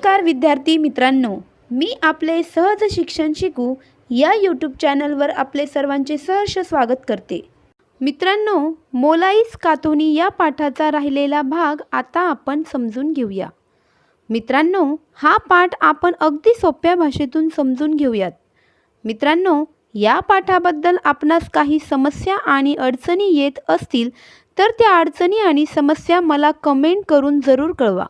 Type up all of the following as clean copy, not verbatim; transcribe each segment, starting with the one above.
नमस्कार विद्यार्थी मित्रांनो, मी आपले सहज शिक्षण शिकू या यूट्यूब चॅनलवर आपले सर्वांचे सहर्ष स्वागत करते. मित्रांनो, मोलाईस काथोनी या पाठाचा राहिलेला भाग आता आपण समजून घेऊया. मित्रांनो, हा पाठ आपण अगदी सोप्या भाषेतून समजून घेऊयात. मित्रांनो, या पाठाबद्दल आपणास काही समस्या आणि अडचणी येत असतील तर त्या अडचणी आणि समस्या मला कमेंट करून जरूर कळवा.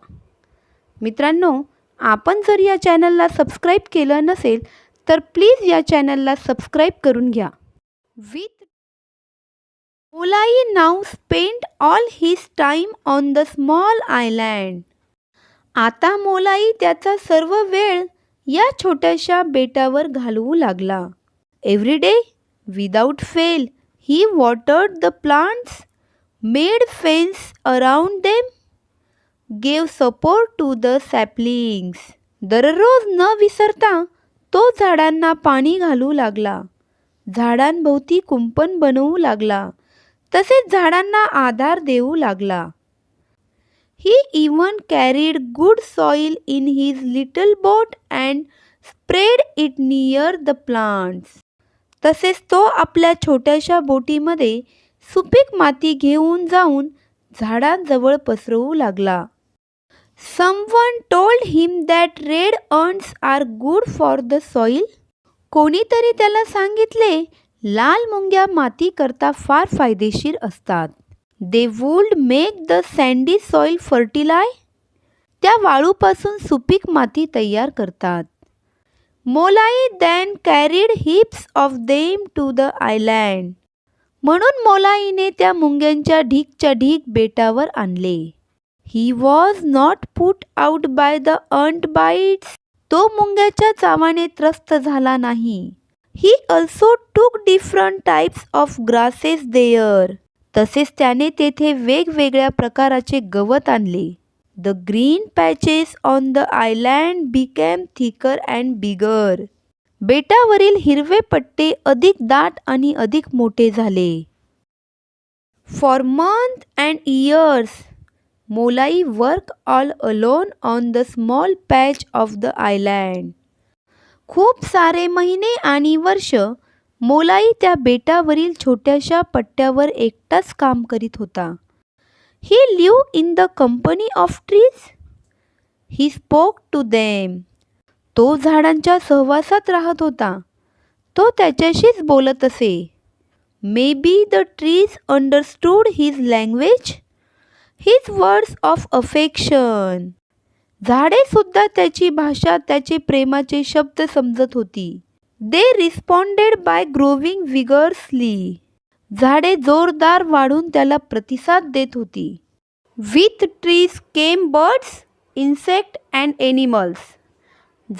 मित्रांनो, आपण जर या चॅनलला सबस्क्राईब केलं नसेल तर प्लीज या चॅनलला सबस्क्राईब करून घ्या. With Molai now spend all his time on the small island. आता मोलाई त्याचा सर्व वेळ या छोट्याशा बेटावर घालवू लागला. Every day without fail he watered the plants, made fence around them, gave support to the saplings. दररोज न विसरता तो झाडांना पाणी घालू लागला, झाडांभोवती कुंपण बनवू लागला, तसेच झाडांना आधार देऊ लागला. He even carried good soil in his little boat and spread it near the plants. तसेच तो आपल्या छोट्याशा बोटीमध्ये सुपीक माती घेऊन जाऊन झाडांजवळ पसरवू लागला. Someone told him that red ants are good for the soil. कोणीतरी त्याला सांगितले, लाल मुंग्या माती करता फार फायदेशीर असतात. They would make the sandy soil fertile. त्या वाळूपासून सुपीक माती तयार करतात. मोलाई then carried heaps of them to the island. म्हणून मोलाईने त्या मुंग्यांच्या ढीगच्या ढीग बेटावर आणले. He was not put out by the ant bites. तो मुंग्याच्या चावाने त्रस्त झाला नाही. He also took different types of grasses there. तसेच त्याने तेथे वेगवेगळ्या प्रकाराचे गवत आणले. The green patches on the island became thicker and bigger. बेटावरील हिरवे पट्टे अधिक दाट आणि अधिक मोठे झाले. For months and years, Molai work all alone on the small patch of the island. खूप सारे महिने आणि वर्ष मोलाई त्या बेटावरील छोट्याशा पट्ट्यावर एकटाच काम करीत होता. He live in the company of trees. He spoke to them. तो झाडांच्या सहवासात राहत होता. तो त्याच्याशीच बोलत असे. May be the trees understood his language, his words of affection. झाडे सुद्धा त्याची भाषा, त्याचे प्रेमाचे शब्द समजत होती. They responded by growing vigorously. झाडे जोरदार वाढून त्याला प्रतिसाद देत होती. With trees came birds, insect and animals.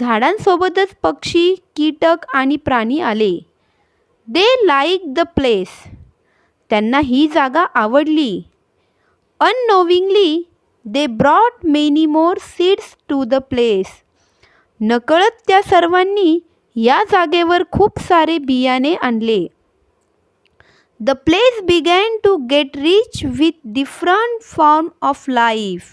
झाडांसोबतच पक्षी, कीटक आणि प्राणी आले. दे लाईक द प्लेस. त्यांना ही जागा आवडली. Unknowingly, they brought many more seeds to the place. नकळत त्या सर्वांनी या जागेवर खूप सारे बियाणे आणले. The place began to get rich with different form of life.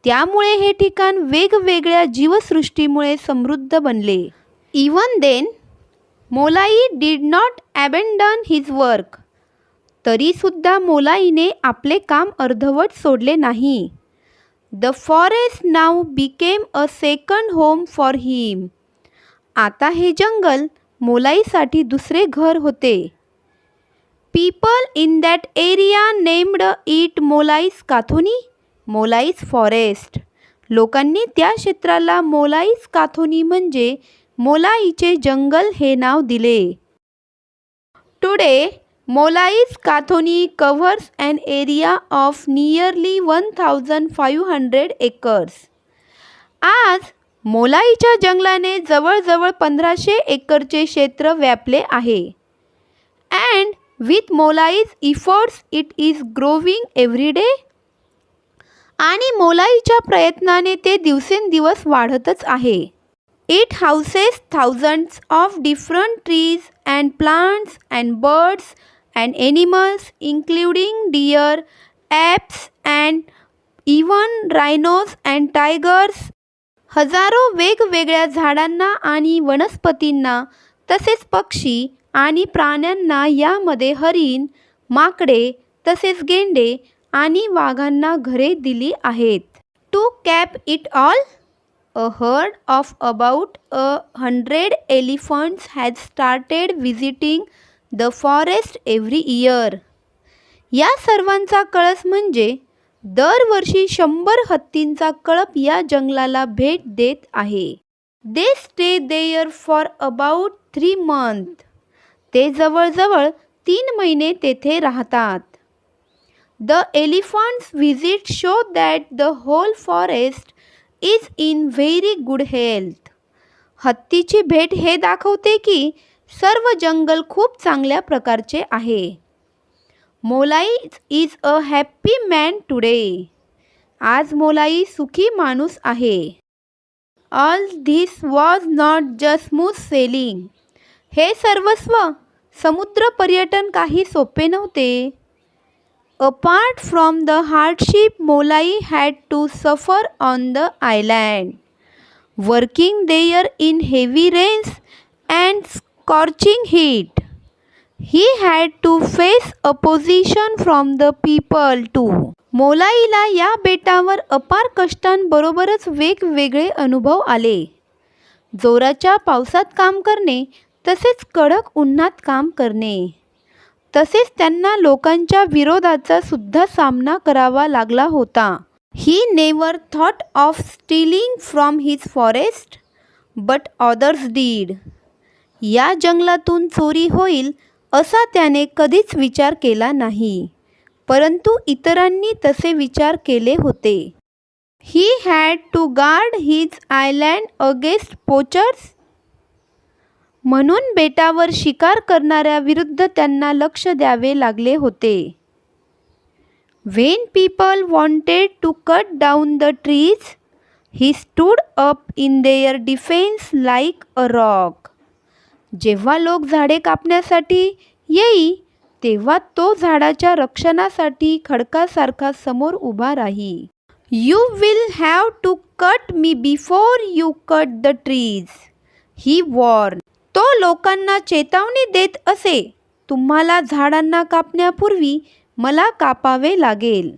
त्यामुळे हे ठिकाण वेगवेगळ्या जीवसृष्टीमुळे समृद्ध बनले. Even then, Molai did not abandon his work. तरीसुद्धा मोलाईने आपले काम अर्धवट सोडले नाही. The forest now became a second home for him. आता हे जंगल मोलाईसाठी दुसरे घर होते. People in that area named it Molai's Kathoni, Molai's forest. लोकांनी त्या क्षेत्राला मोलाईस काथोनी म्हणजे मोलाईचे जंगल हे नाव दिले. Today Molai's Kathoni covers an area of nearly 1,500 acres. आज मोलाईच्या जंगलाने जवळजवळ 1500 एकरचे क्षेत्र व्यापले आहे. And with मोलाईज efforts it is growing every day. आणि मोलाईच्या प्रयत्नाने ते दिवसेंदिवस वाढतच आहे. It houses thousands of different trees and plants and birds and animals including deer, apes and even rhinos and tigers. हजारो वेगवेगळ्या झाडांना आणि वनस्पतींना तसेच पक्षी आणि प्राण्यांना, यामध्ये हरिण, माकडे तसेच गेंडे आणि वाघांना घरे दिली आहेत. To cap it all, a herd of about 100 elephants had started visiting the forest every year. या सर्वांचा कळस म्हणजे दरवर्षी 100 हत्तींचा कळप या जंगलाला भेट देत आहे. They stay there for about 3 months. ते जवळजवळ 3 महिने तेथे राहतात. The elephants' visit show that the whole forest is in very good health. हत्तीची भेट हे दाखवते की सर्व जंगल खूप चांगल्या प्रकारचे आहे. मोलाई is a happy man today. आज मोलाई सुखी माणूस आहे. All this was not just smooth sailing. हे सर्वस्व समुद्र पर्यटन काही सोपे नव्हते. Apart from the hardship Molai had to suffer on the island, working there in heavy rains and scorching heat, he had to face opposition from the people too. मोलाईला या बेटावर अपार कष्टांबरोबरच वेगवेगळे अनुभव आले. जोराच्या पावसात काम करणे तसेच कडक उन्हात काम करणे, तसेच त्यांना लोकांच्या विरोधाचा सुद्धा सामना करावा लागला होता. He never thought of stealing from his forest, but others did. या जंगलातून चोरी होईल असा त्याने कधीच विचार केला नाही, परंतु इतरांनी तसे विचार केले होते. He had to guard his island against poachers. म्हणून बेटावर शिकार करणाऱ्या विरुद्ध त्यांना लक्ष द्यावे लागले होते. When people wanted to cut down the trees, he stood up in their defense like a rock. जेव्हा लोक झाडे कापण्यासाठी येई तेव्हा तो झाडाच्या रक्षणासाठी खडकासारखा समोर उभा राही. You will have to cut me before you cut the trees, he warned. तो लोकांना चेतावणी देत असे, तुम्हाला झाडांना कापण्यापूर्वी मला कापावे लागेल.